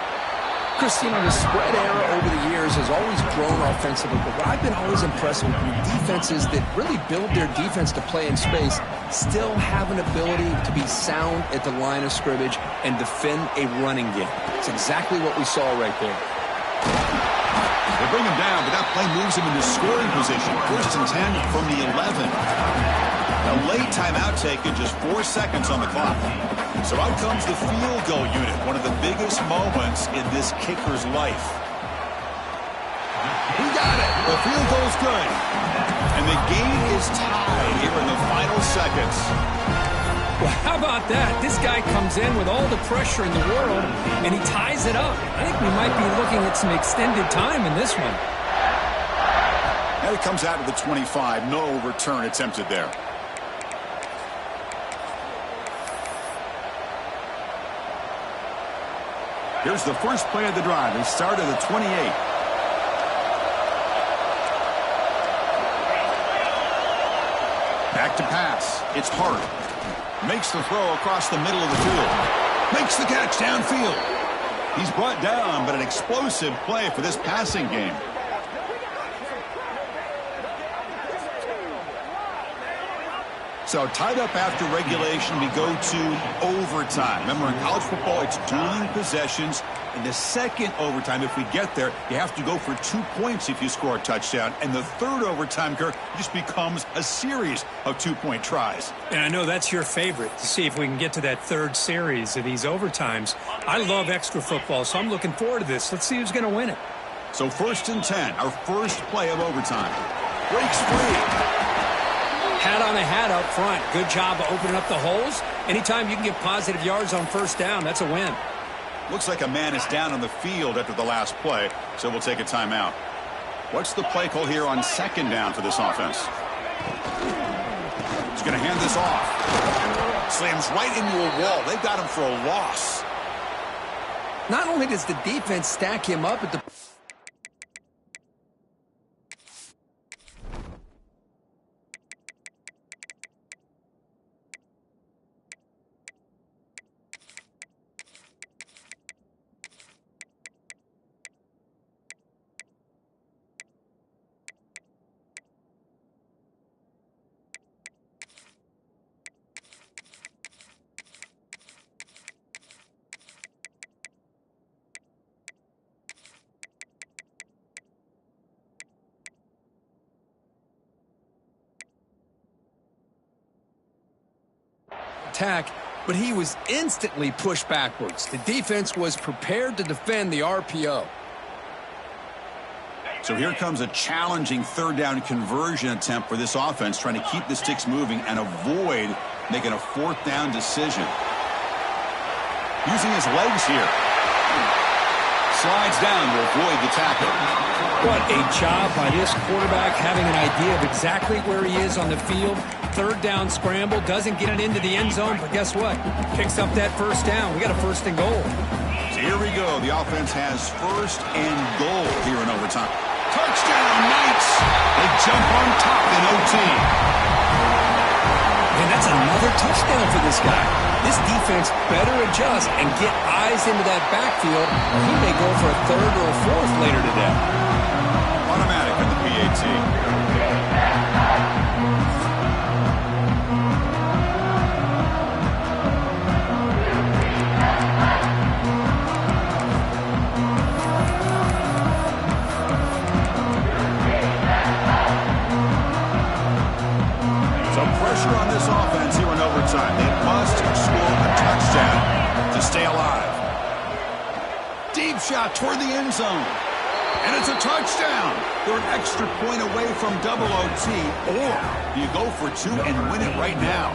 Chris, you know, the spread era over the years has always grown offensively, but what I've been always impressed with defenses that really build their defense to play in space still have an ability to be sound at the line of scrimmage and defend a running game. It's exactly what we saw right there. They bring him down, but that play moves him into scoring position. 1st and 10 from the 11. A late timeout taken, just 4 seconds on the clock. So out comes the field goal unit, one of the biggest moments in this kicker's life. He got it. The field goal's good. And the game is tied here in the final seconds. Well, how about that? This guy comes in with all the pressure in the world, and he ties it up. I think we might be looking at some extended time in this one. Now he comes out to the 25. No return attempted there. Here's the first play of the drive. They start at the 28. Back to pass. It's Hart. Makes the throw across the middle of the field. Makes the catch downfield. He's brought down, but an explosive play for this passing game. So tied up after regulation, we go to overtime. Remember, in college football, it's dueling possessions. In the second overtime, if we get there, you have to go for 2 points if you score a touchdown. And the third overtime, Kirk, just becomes a series of 2-point tries. And I know that's your favorite, to see if we can get to that third series of these overtimes. I love extra football, so I'm looking forward to this. Let's see who's going to win it. So 1st and 10, our first play of overtime. Breaks free. Hat on a hat up front. Good job of opening up the holes. Anytime you can get positive yards on 1st down, that's a win. Looks like a man is down on the field after the last play, so we'll take a timeout. What's the play call here on 2nd down for this offense? He's going to hand this off. Slams right into a wall. They've got him for a loss. Not only does the defense stack him up at the attack, but he was instantly pushed backwards. The defense was prepared to defend the RPO. So here comes a challenging 3rd down conversion attempt for this offense, trying to keep the sticks moving and avoid making a 4th down decision. Using his legs here. Slides down to avoid the tackle. What a job by this quarterback, having an idea of exactly where he is on the field. 3rd down scramble, doesn't get it into the end zone, but guess what? Picks up that 1st down. We got a 1st and goal. So here we go. The offense has 1st and goal here in overtime. Touchdown, Knights! They jump on top in OT. And that's another touchdown for this guy. This defense better adjust and get eyes into that backfield, or he may go for a 3rd or a 4th later today. Automatic on the PAT. So pressure on this offense here in overtime. They must score a touchdown to stay alive. Deep shot toward the end zone. And it's a touchdown. They're an extra point away from double OT. Or do you go for 2 and win it right now?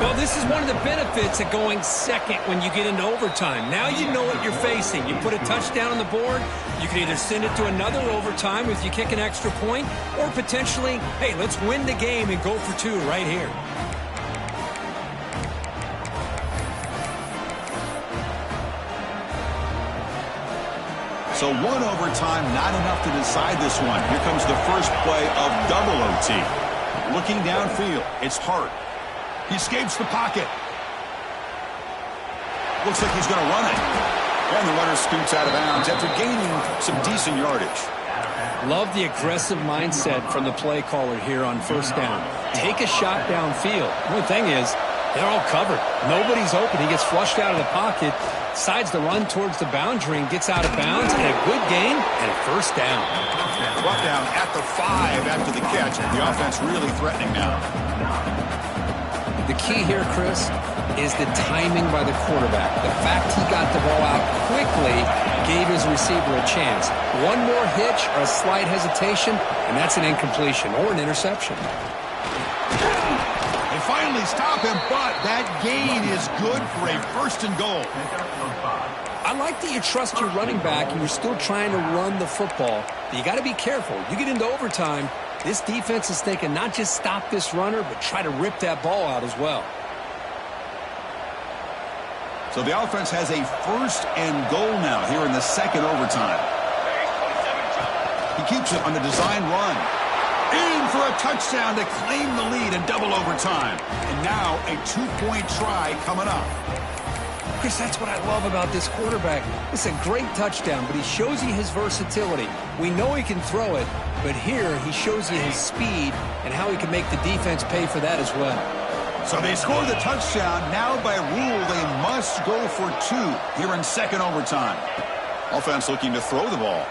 Well, this is one of the benefits of going second when you get into overtime. Now you know what you're facing. You put a touchdown on the board, you can either send it to another overtime if you kick an extra point, or potentially, hey, let's win the game and go for two right here. So one overtime, not enough to decide this one. Here comes the first play of double OT. Looking downfield, it's Hart. He escapes the pocket. Looks like he's going to run it. And the runner scoots out of bounds after gaining some decent yardage. Love the aggressive mindset from the play caller here on first down. Take a shot downfield. The only thing is, they're all covered. Nobody's open. He gets flushed out of the pocket, decides to run towards the boundary and gets out of bounds, and a good gain and a first down. Brought down at the 5 after the catch. The offense really threatening now. The key here, Chris, is the timing by the quarterback. The fact he got the ball out quickly gave his receiver a chance. One more hitch or a slight hesitation, and that's an incompletion or an interception. They finally stop him, but that gain is good for a first and goal. I like that you trust your running back and you're still trying to run the football. But you got to be careful. You get into overtime, this defense is thinking not just stop this runner, but try to rip that ball out as well. So the offense has a first and goal now here in the second overtime. He keeps it on the design run. In for a touchdown to claim the lead in double overtime. And now a 2-point try coming up. Chris, that's what I love about this quarterback. It's a great touchdown, but he shows you his versatility. We know he can throw it, but here he shows you his speed and how he can make the defense pay for that as well. So they score the touchdown. Now by rule, they must go for 2 here in second overtime. Offense looking to throw the ball.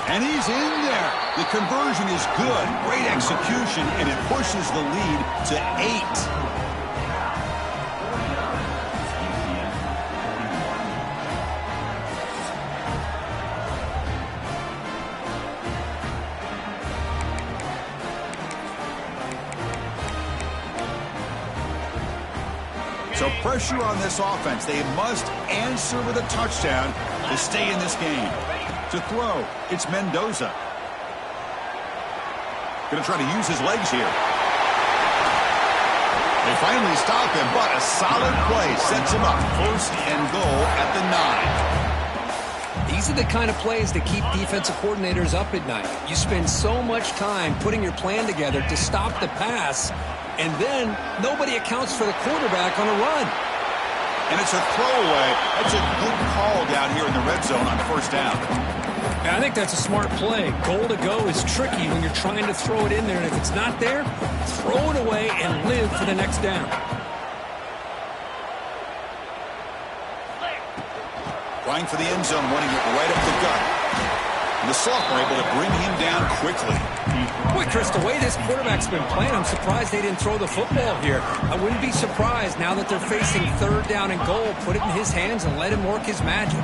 And he's in there. The conversion is good. Great execution, and it pushes the lead to 8. So pressure on this offense. They must answer with a touchdown to stay in this game. To throw, it's Mendoza. Going to try to use his legs here. They finally stop him, but a solid play sets him up. First and goal at the 9. These are the kind of plays that keep defensive coordinators up at night. You spend so much time putting your plan together to stop the pass, and then nobody accounts for the quarterback on a run. And it's a throwaway. That's a good call down here in the red zone on first down. And I think that's a smart play. Goal to go is tricky when you're trying to throw it in there, and if it's not there, throw it away and live for the next down. Trying for the end zone, wanting it right up the gut. And the sophomore able to bring him down quickly. Boy, Chris, the way this quarterback's been playing, I'm surprised they didn't throw the football here. I wouldn't be surprised now that they're facing third down and goal. Put it in his hands and let him work his magic.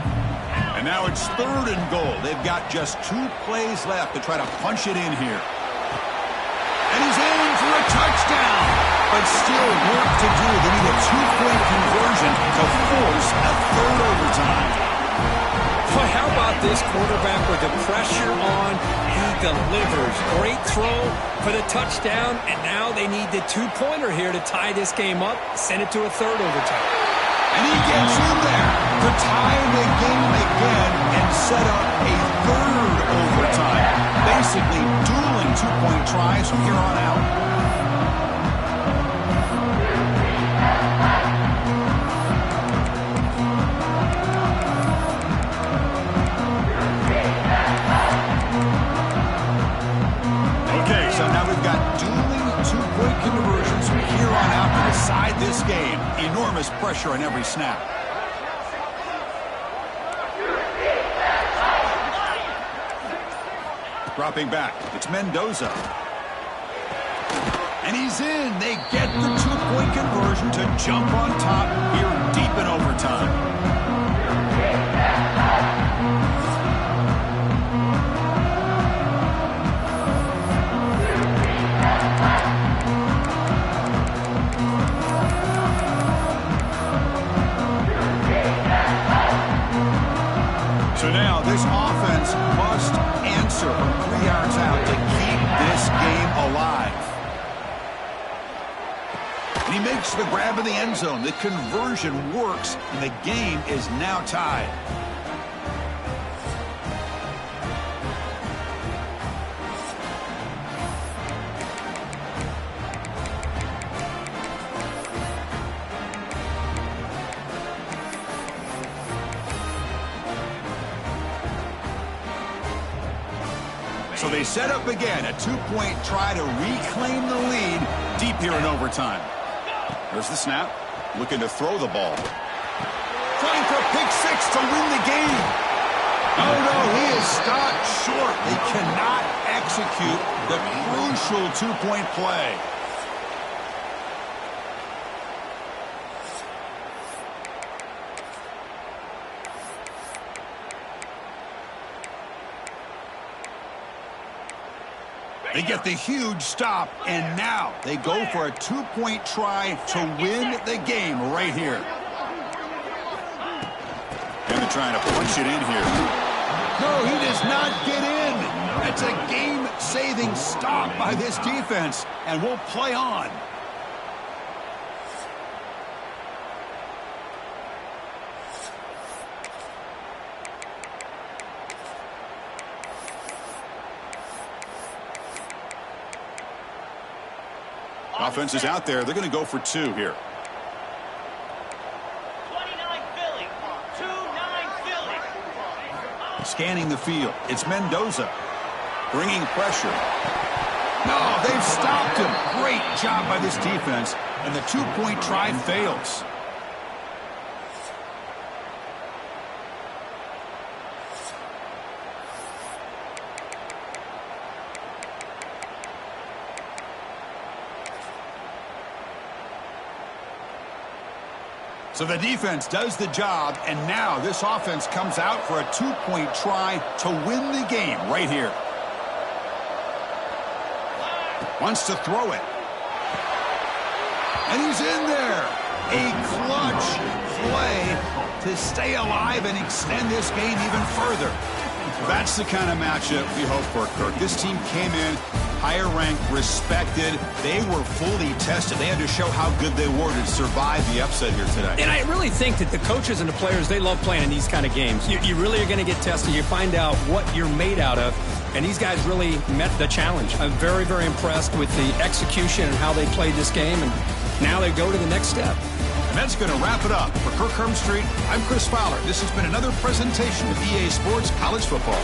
And now it's third and goal. They've got just 2 plays left to try to punch it in here. And he's in for a touchdown. But still work to do. They need a 2-point conversion to force a third overtime. Boy, how about this quarterback with the pressure on? He delivers. Great throw for the touchdown, and now they need the 2-pointer here to tie this game up, send it to a third overtime. And he gets in there to tie the game again and set up a third overtime. Basically dueling 2-point tries from here on out. So now we've got dueling 2-point conversions from here on out to decide this game. Enormous pressure on every snap. Dropping back, it's Mendoza. And he's in. They get the 2-point conversion to jump on top here deep in overtime. And he makes the grab in the end zone. The conversion works, and the game is now tied. So they set up again, a two-point try to reclaim the lead deep here in overtime. There's the snap, looking to throw the ball. Trying for a pick six to win the game. Oh, no, he is stopped short. They cannot execute the crucial two-point play. They get the huge stop, and now they go for a two-point try to win the game right here. And they're trying to punch it in here. No, he does not get in. That's a game-saving stop by this defense, and we'll play on. Offense is out there. They're going to go for two here. 29 Philly. 2-9 Philly. Scanning the field. It's Mendoza. Bringing pressure. No, they've stopped him. Great job by this defense. And the two-point try fails. So the defense does the job, and now this offense comes out for a two-point try to win the game right here. Wants to throw it. And he's in there. A clutch play to stay alive and extend this game even further. That's the kind of matchup we hope for, Kirk. This team came in higher ranked, respected. They were fully tested. They had to show how good they were to survive the upset here today. And I really think that the coaches and the players, they love playing in these kind of games. You really are going to get tested. You find out what you're made out of. And these guys really met the challenge. I'm very, very impressed with the execution and how they played this game. And now they go to the next step. And that's going to wrap it up. For Kirk Hermstreet, I'm Chris Fowler. This has been another presentation of EA Sports College Football.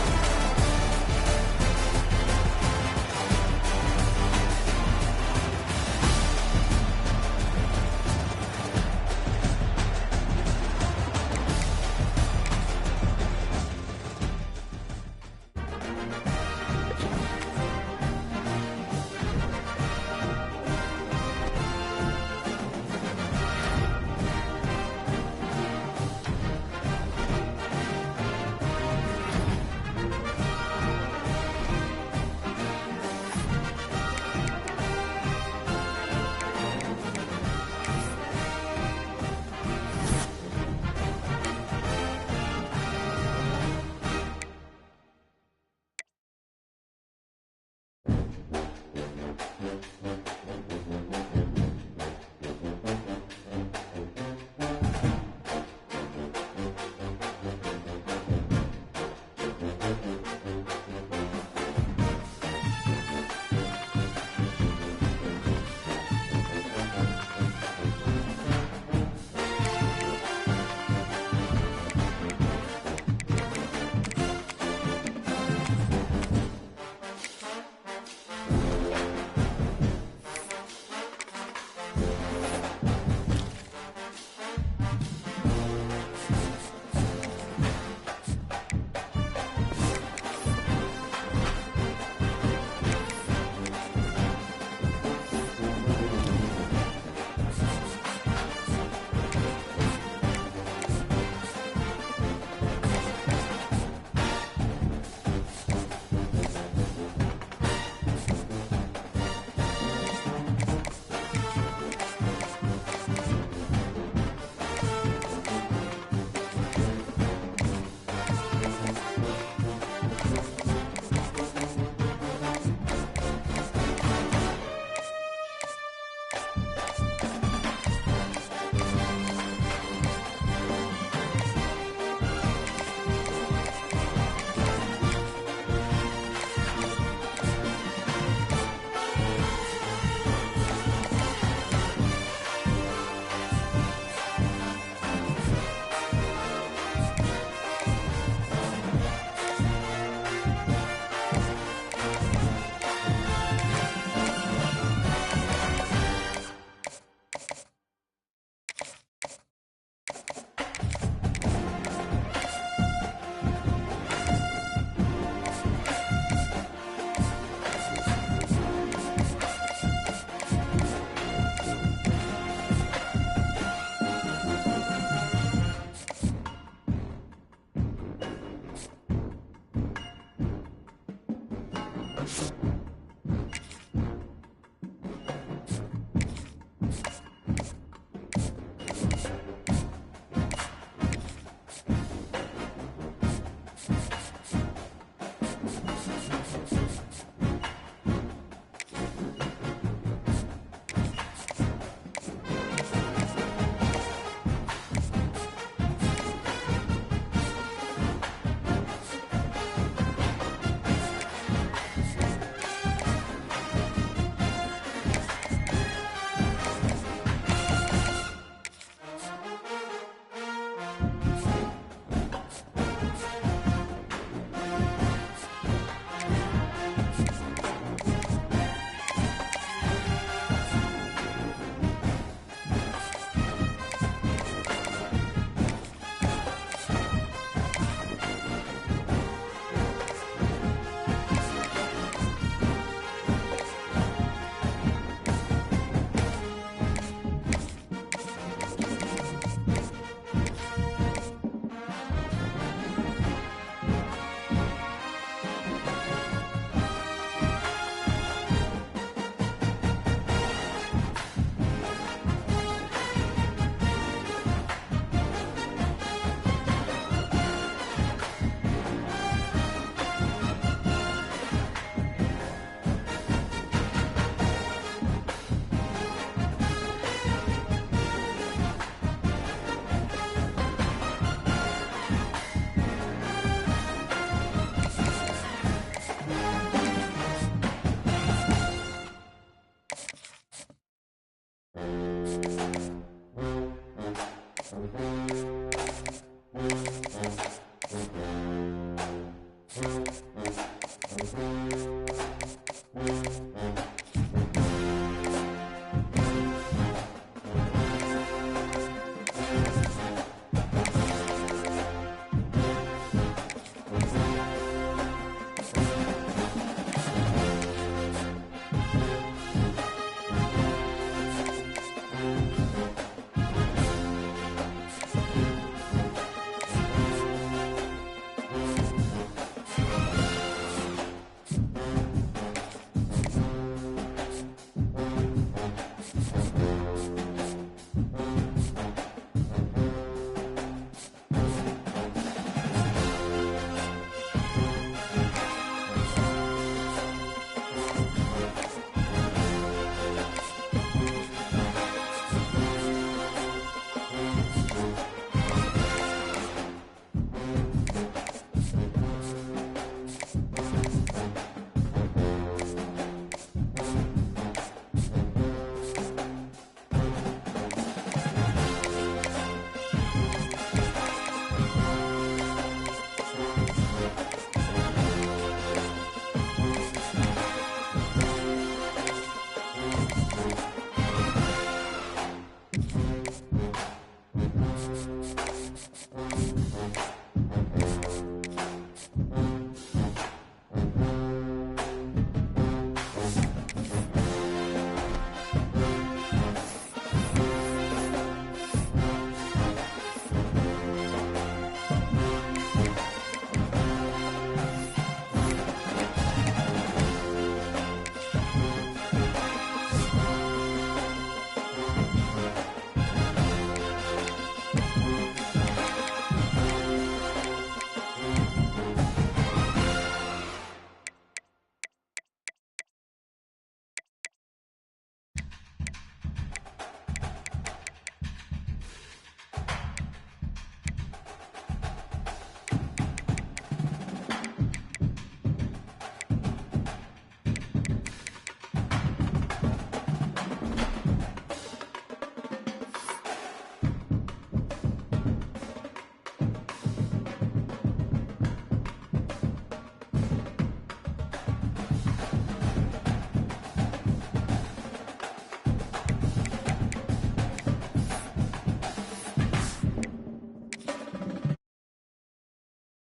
Philly.